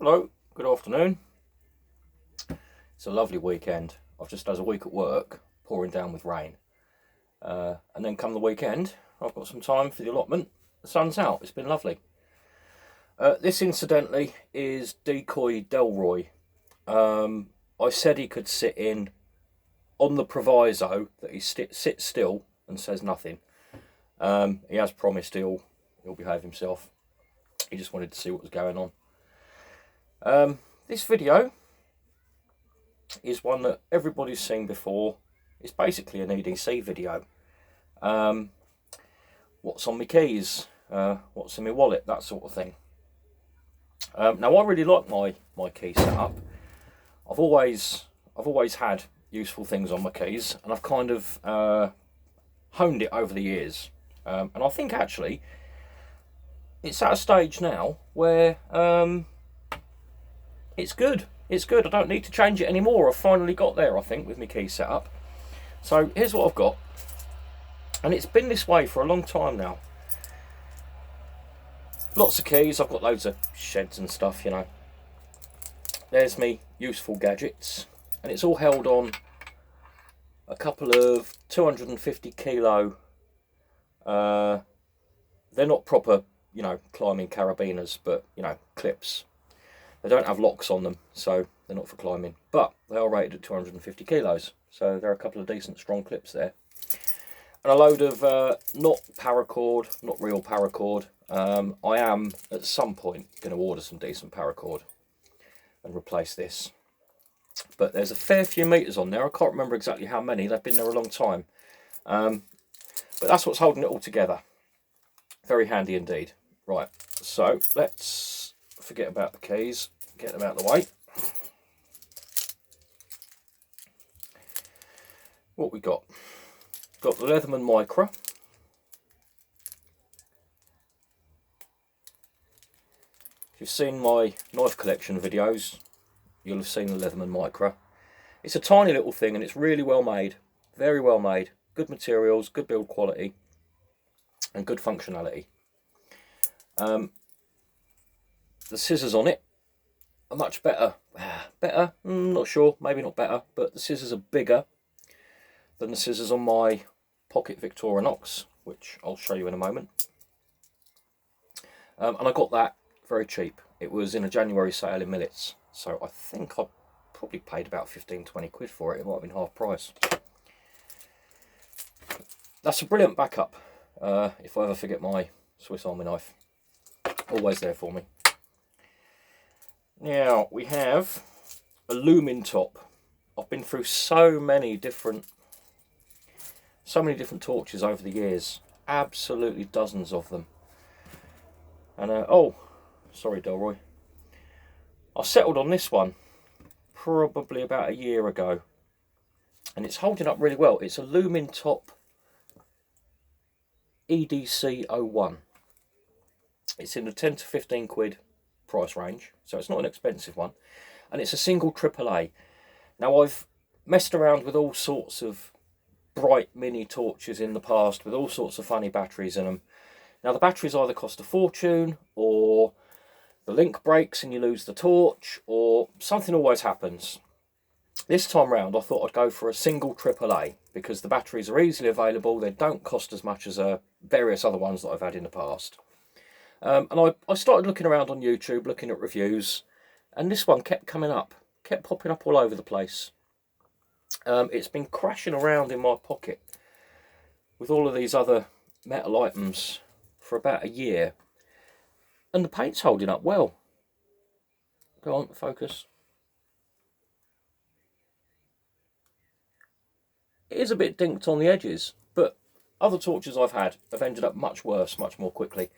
Hello, good afternoon. It's a lovely weekend. I've just had a week at work, pouring down with rain. And then come the weekend, I've got some time for the allotment. The sun's out, it's been lovely. This incidentally is Decoy Delroy. I said he could sit in on the proviso that he sits still and says nothing. He has promised he'll behave himself. He just wanted to see what was going on. This video is one that everybody's seen before. It's basically an EDC video. What's on my keys? What's in my wallet? That sort of thing. Now I really like my key setup. I've always had useful things on my keys, and I've kind of honed it over the years. And I think actually it's at a stage now where it's good. It's good. I don't need to change it anymore. I've finally got there, I think, with my key setup. So here's what I've got. And it's been this way for a long time now. Lots of keys. I've got loads of sheds and stuff, you know. There's me useful gadgets. And it's all held on a couple of 250 kilo. They're not proper, you know, climbing carabiners, but, you know, clips. They don't have locks on them, so they're not for climbing. But they are rated at 250 kilos. So there are a couple of decent strong clips there. And a load of not paracord, not real paracord. I am at some point going to order some decent paracord and replace this. But there's a fair few meters on there. I can't remember exactly how many. They've been there a long time. But that's what's holding it all together. Very handy indeed. Right, so let's forget about the keys. Get them out of the way. What we got? Got the Leatherman Micra. If you've seen my knife collection videos, you'll have seen the Leatherman Micra. It's a tiny little thing and it's really well made. Very well made. Good materials, good build quality, and good functionality. The scissors on it are much better. Better? Not sure. Maybe not better. But the scissors are bigger than the scissors on my Pocket Victorinox, which I'll show you in a moment. And I got that very cheap. It was in a January sale in Millets. So I think I probably paid about 15-20 quid for it. It might have been half price. That's a brilliant backup if I ever forget my Swiss Army knife. Always there for me. Now we have a Lumintop. I've been through so many different torches over the years. Absolutely dozens of them. And oh, sorry Delroy. I settled on this one probably about a year ago. And it's holding up really well. It's a Lumintop EDC 01. It's in the 10 to 15 quid price range, so it's not an expensive one, and it's a single AAA. Now I've messed around with all sorts of bright mini torches in the past with all sorts of funny batteries in them. Now the batteries either cost a fortune, or the link breaks and you lose the torch, or something always happens. This time round I thought I'd go for a single AAA because the batteries are easily available. They don't cost as much as various other ones that I've had in the past. And I started looking around on YouTube, looking at reviews, and this one kept coming up, kept popping up all over the place. It's been crashing around in my pocket with all of these other metal items for about a year, and the paint's holding up well. Go on, focus. It is a bit dinked on the edges, but other torches I've had have ended up much worse, much more quickly.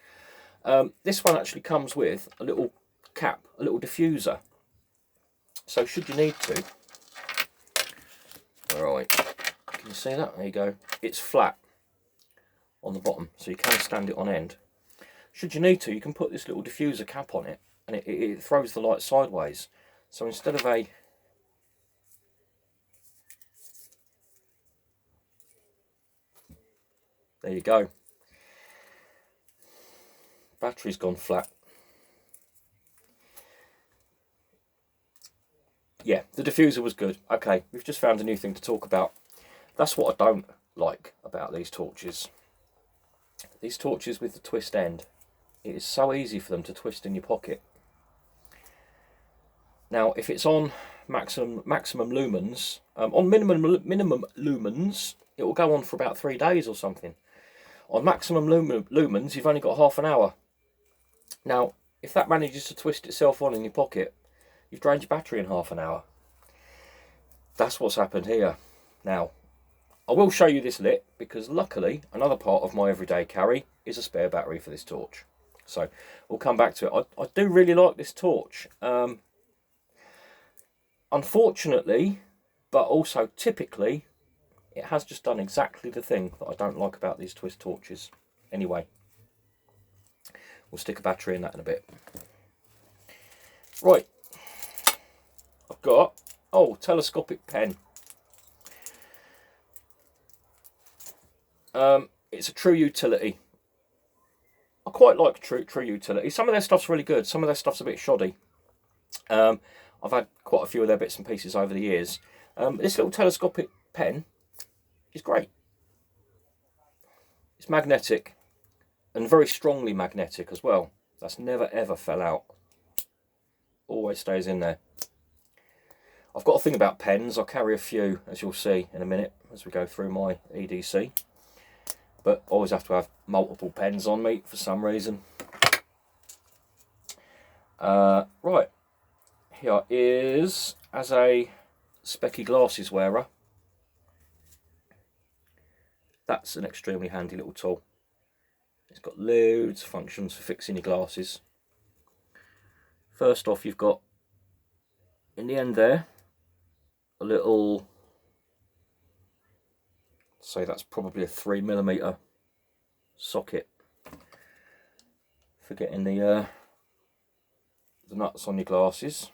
This one actually comes with a little cap, a little diffuser. So should you need to, alright, can you see that? There you go. It's flat on the bottom, so you can stand it on end. Should you need to, you can put this little diffuser cap on it, and it throws the light sideways. So instead of a there you go. Battery's gone flat. yeah, the diffuser was good. Okay, we've just found a new thing to talk about. That's what I don't like about these torches. These torches with the twist end. It is so easy for them to twist in your pocket. Now, if it's on maximum lumens, on minimum lumens, it will go on for about 3 days or something. On maximum lumens, you've only got half an hour. Now, if that manages to twist itself on in your pocket, you've drained your battery in half an hour. That's what's happened here. Now, I will show you this lit, because luckily, another part of my everyday carry is a spare battery for this torch. So, we'll come back to it. I do really like this torch. Unfortunately, but also typically, it has just done exactly the thing that I don't like about these twist torches. Anyway, we'll stick a battery in that in a bit. Right, I've got, telescopic pen. It's a true utility. I quite like true utility. Some of their stuff's really good. Some of their stuff's a bit shoddy. I've had quite a few of their bits and pieces over the years. This little telescopic pen is great. It's magnetic, and very strongly magnetic as well. That's never ever fell out. Always stays in there. I've got a thing about pens. I carry a few, as you'll see in a minute, as we go through my EDC. But I always have to have multiple pens on me for some reason. Right. Here is, as a specky glasses wearer, that's an extremely handy little tool. It's got loads of functions for fixing your glasses. First off, you've got, in the end there, a little, say that's probably a 3mm socket for getting the nuts on your glasses.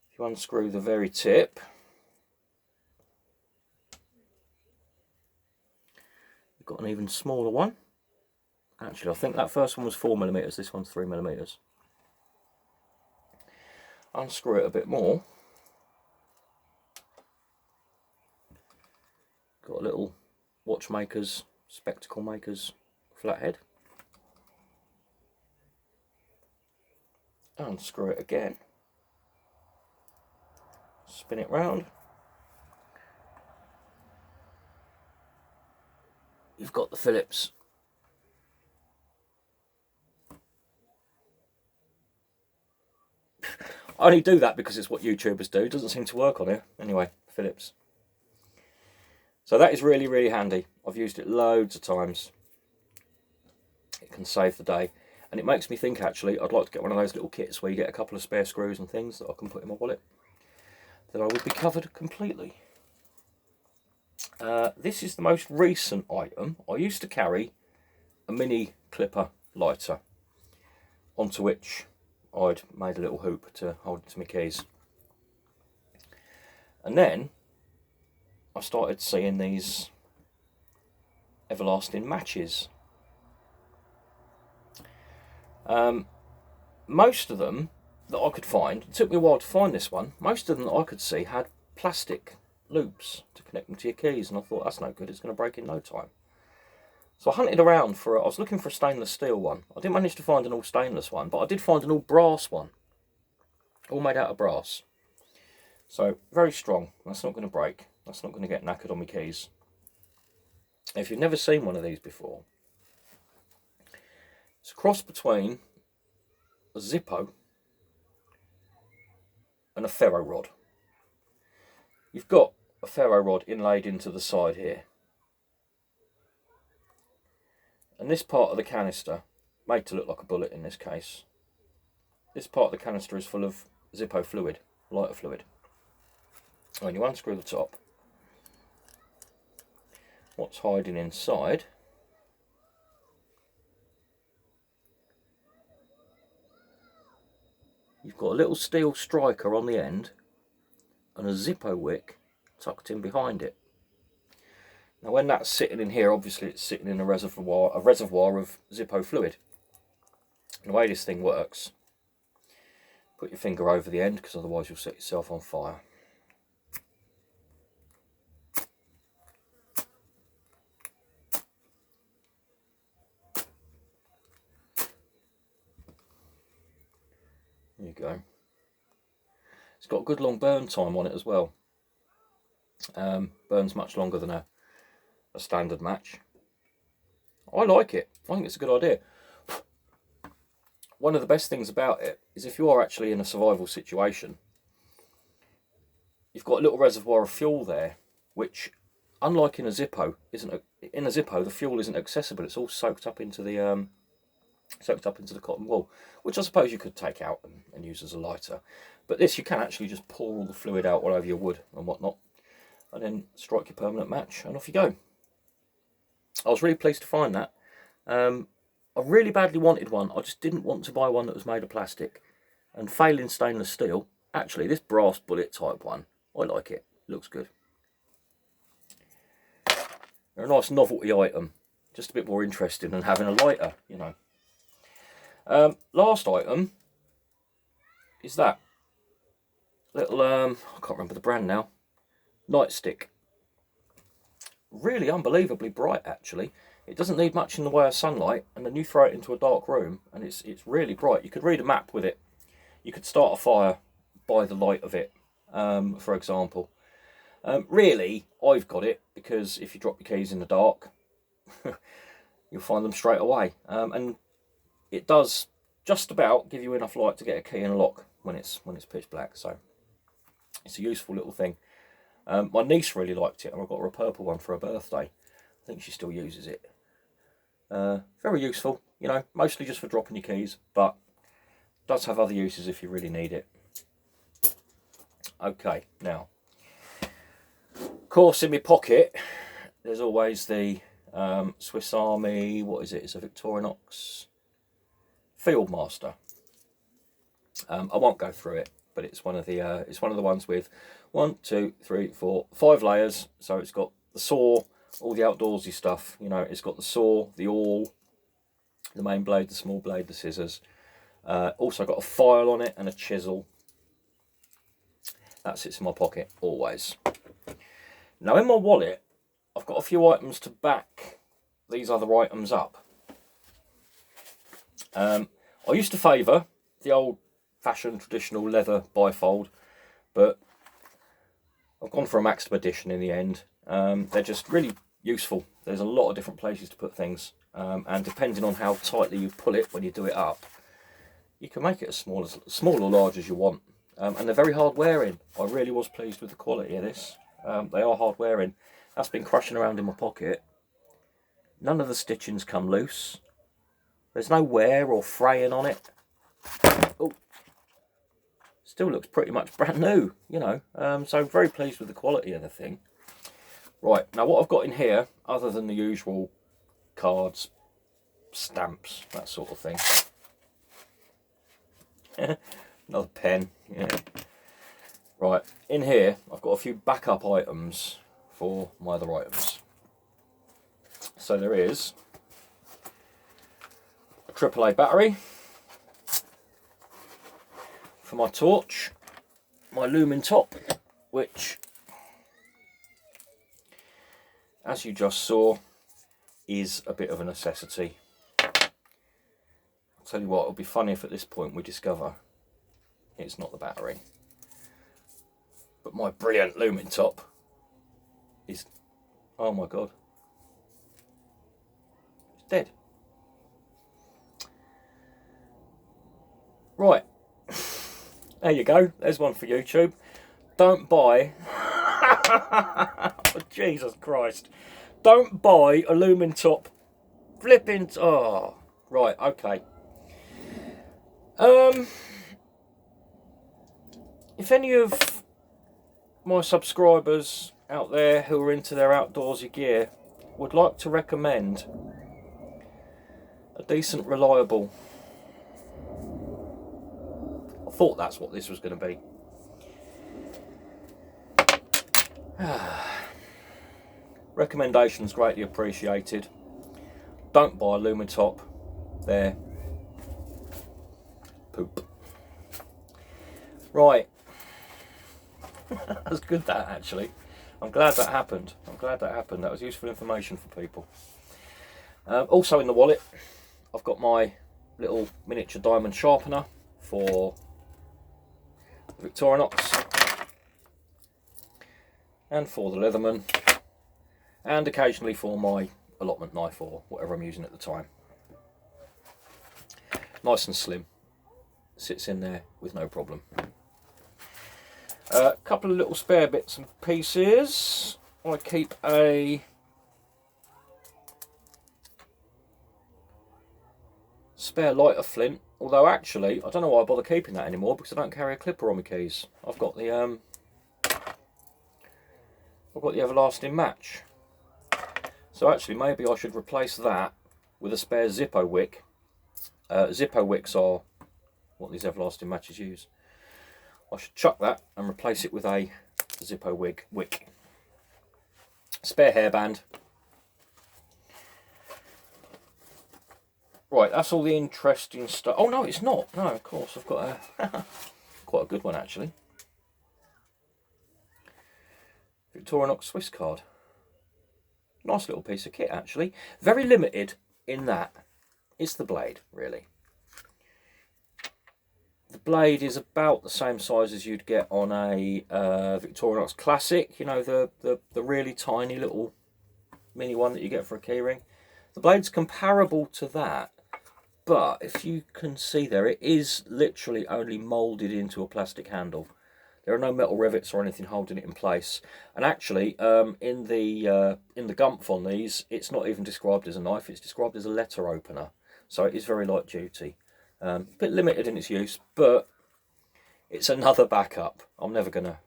If you unscrew the very tip, you've got an even smaller one. Actually, I think that first one was 4mm, this one's 3mm. Unscrew it a bit more. Got a little watchmaker's, spectacle maker's flathead. Unscrew it again. Spin it round. You've got the Phillips. I only do that because it's what YouTubers do. It doesn't seem to work on here. Anyway, Phillips. So that is really, really handy. I've used it loads of times. It can save the day. And it makes me think, actually, I'd like to get one of those little kits where you get a couple of spare screws and things that I can put in my wallet. Then I would be covered completely. This is the most recent item. I used to carry a mini clipper lighter, onto which I'd made a little hoop to hold it to my keys. And then I started seeing these everlasting matches. Most of them that I could find, it took me a while to find this one, most of them that I could see had plastic loops to connect them to your keys, and I thought, that's no good, it's going to break in no time. So I hunted around I was looking for a stainless steel one. I didn't manage to find an all stainless one, but I did find an all brass one. All made out of brass. So, very strong. That's not going to break. That's not going to get knackered on my keys. If you've never seen one of these before, it's a cross between a Zippo and a ferro rod. You've got a ferro rod inlaid into the side here. And this part of the canister, made to look like a bullet in this case, this part of the canister is full of Zippo fluid, lighter fluid. When you unscrew the top, what's hiding inside you've got a little steel striker on the end and a Zippo wick tucked in behind it. Now when that's sitting in here, obviously it's sitting in a reservoir of Zippo fluid. And the way this thing works, Put your finger over the end, because otherwise you'll set yourself on fire. There you go. It's got a good long burn time on it as well. Burns much longer than a standard match. I like it. I think it's a good idea. One of the best things about it is if you are actually in a survival situation, you've got a little reservoir of fuel there, which, unlike in a Zippo, in a Zippo the fuel isn't accessible. It's all soaked up into the cotton wool, which I suppose you could take out and use as a lighter. But this, you can actually just pour all the fluid out all over your wood and whatnot, and then strike your permanent match, and off you go. I was really pleased to find that. I really badly wanted one. I just didn't want to buy one that was made of plastic. And failing stainless steel, actually this brass bullet type one, I like it. Looks good. They're a nice novelty item. Just a bit more interesting than having a lighter, you know. Last item is that little, I can't remember the brand now, Nightstick. Really unbelievably bright, actually. It doesn't need much in the way of sunlight, and then you throw it into a dark room and it's really bright. You could read a map with it. You could start a fire by the light of it, for example. Really, I've got it because if you drop your keys in the dark, you'll find them straight away. And it does just about give you enough light to get a key in a lock when it's pitch black. So it's a useful little thing. My niece really liked it, and I got her a purple one for her birthday. I think she still uses it. Very useful, you know, mostly just for dropping your keys, but does have other uses if you really need it. Okay, now, of course, in my pocket, there's always the Swiss Army, what is it? It's a Victorinox Fieldmaster. I won't go through it, but it's one of the ones with 1, 2, 3, 4, 5 layers. So it's got the saw, all the outdoorsy stuff. You know, it's got the saw, the awl, the main blade, the small blade, the scissors. Also got a file on it and a chisel. That sits in my pocket always. Now in my wallet, I've got a few items to back these other items up. I used to favour the old-fashioned traditional leather bifold, but I've gone for a maximum edition in the end. They're just really useful. There's a lot of different places to put things, and depending on how tightly you pull it when you do it up, you can make it as small or large as you want. And they're very hard wearing. I really was pleased with the quality of this. They are hard wearing. That's been crushing around in my pocket. None of the stitchings come loose. There's no wear or fraying on it. Oh, still looks pretty much brand new, you know. So very pleased with the quality of the thing. Right, now what I've got in here, other than the usual cards, stamps, that sort of thing. Another pen, yeah. Right, in here I've got a few backup items for my other items. So there is a AAA battery for my torch, my Lumintop, which, as you just saw, is a bit of a necessity. I'll tell you what, it'll be funny if at this point we discover it's not the battery. But my brilliant Lumintop is, oh my god, it's dead. Right, there you go, there's one for YouTube. Don't buy, oh, Jesus Christ, don't buy a Lumintop flipping, oh, right, okay. If any of my subscribers out there who are into their outdoorsy gear would like to recommend a decent, reliable, I thought that's what this was going to be. Recommendations greatly appreciated. Don't buy a Lumintop. They're poop. Right. That's good, that, actually. I'm glad that happened. I'm glad that happened. That was useful information for people. Also in the wallet, I've got my little miniature diamond sharpener for Victorinox and for the Leatherman, and occasionally for my allotment knife or whatever I'm using at the time. Nice and slim. Sits in there with no problem. A couple of little spare bits and pieces. I keep a spare lighter flint, although actually I don't know why I bother keeping that anymore, because I don't carry a clipper on my keys. I've got the everlasting match. So actually maybe I should replace that with a spare Zippo wick. Zippo wicks are what these everlasting matches use. I should chuck that and replace it with a Zippo wick. Spare hairband. Right, that's all the interesting stuff. Oh no, it's not. No, of course, I've got a quite a good one actually. Victorinox Swiss card. Nice little piece of kit actually. Very limited in that it's the blade, really. The blade is about the same size as you'd get on a Victorinox Classic, you know, the really tiny little mini one that you get for a keyring. The blade's comparable to that, but if you can see there, it is literally only moulded into a plastic handle. There are no metal rivets or anything holding it in place. And actually, in the gumph on these, it's not even described as a knife, it's described as a letter opener. So it is very light duty. A bit limited in its use, but it's another backup. I'm never gonna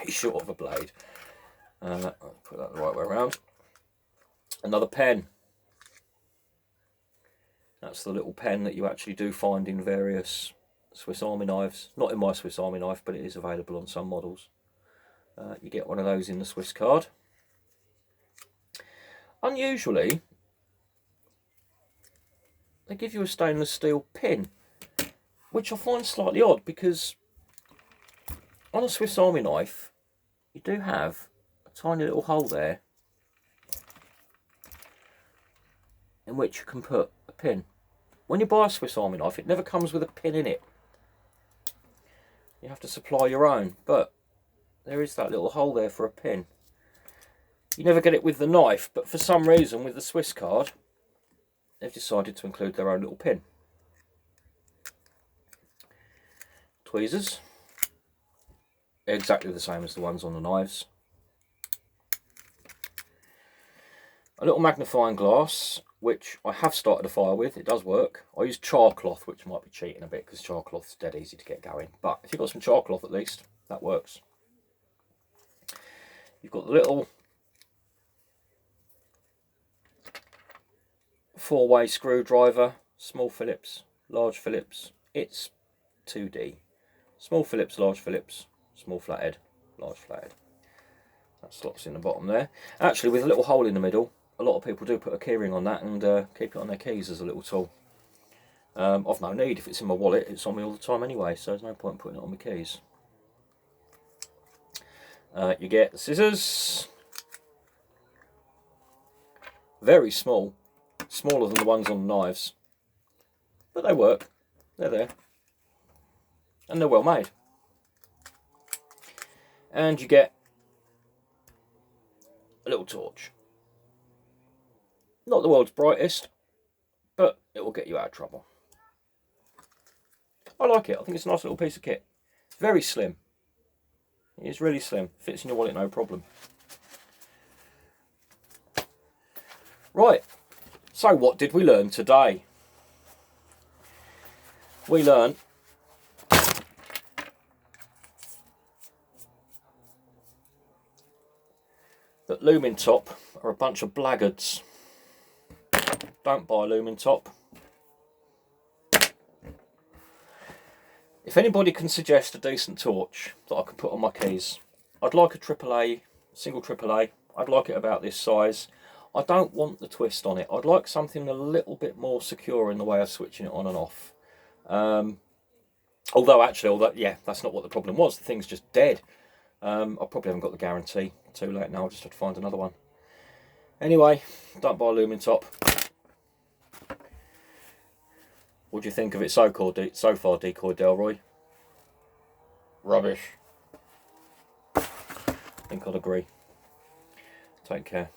be short of a blade. I'll put that the right way around. Another pen. That's the little pen that you actually do find in various Swiss Army knives. Not in my Swiss Army knife, but it is available on some models. You get one of those in the Swiss card. Unusually, they give you a stainless steel pin, which I find slightly odd, because on a Swiss Army knife you do have a tiny little hole there in which you can put a pin. When you buy a Swiss Army knife, it never comes with a pin in it. You have to supply your own, but there is that little hole there for a pin. You never get it with the knife, but for some reason with the Swiss card they've decided to include their own little pin. Tweezers, exactly the same as the ones on the knives. A little magnifying glass, which I have started a fire with. It does work. I use char cloth, which might be cheating a bit because char cloth's dead easy to get going. But if you've got some char cloth at least, that works. You've got the little 4-way screwdriver, small Phillips, large Phillips. It's 2D. Small Phillips, large Phillips, small flathead, large flathead. That slots in the bottom there. Actually, with a little hole in the middle, a lot of people do put a keyring on that and keep it on their keys as a little tool. I've no need. If it's in my wallet, it's on me all the time anyway, so there's no point putting it on my keys. You get the scissors. Very small. Smaller than the ones on the knives. But they work. They're there. And they're well made. And you get a little torch. Not the world's brightest, but it will get you out of trouble. I like it. I think it's a nice little piece of kit. Very slim. It is really slim. Fits in your wallet, no problem. Right. So what did we learn today? We learned that Lumintop are a bunch of blackguards. Don't buy Lumintop. If anybody can suggest a decent torch that I can put on my keys, I'd like a AAA, single AAA. I'd like it about this size. I don't want the twist on it. I'd like something a little bit more secure in the way of switching it on and off. Although actually, yeah, that's not what the problem was. The thing's just dead. I probably haven't got the guarantee. Too late now. I'll just have to find another one. Anyway, don't buy a Lumintop. What do you think of it so far, Decoy Delroy? Rubbish. I think I'd agree. Take care.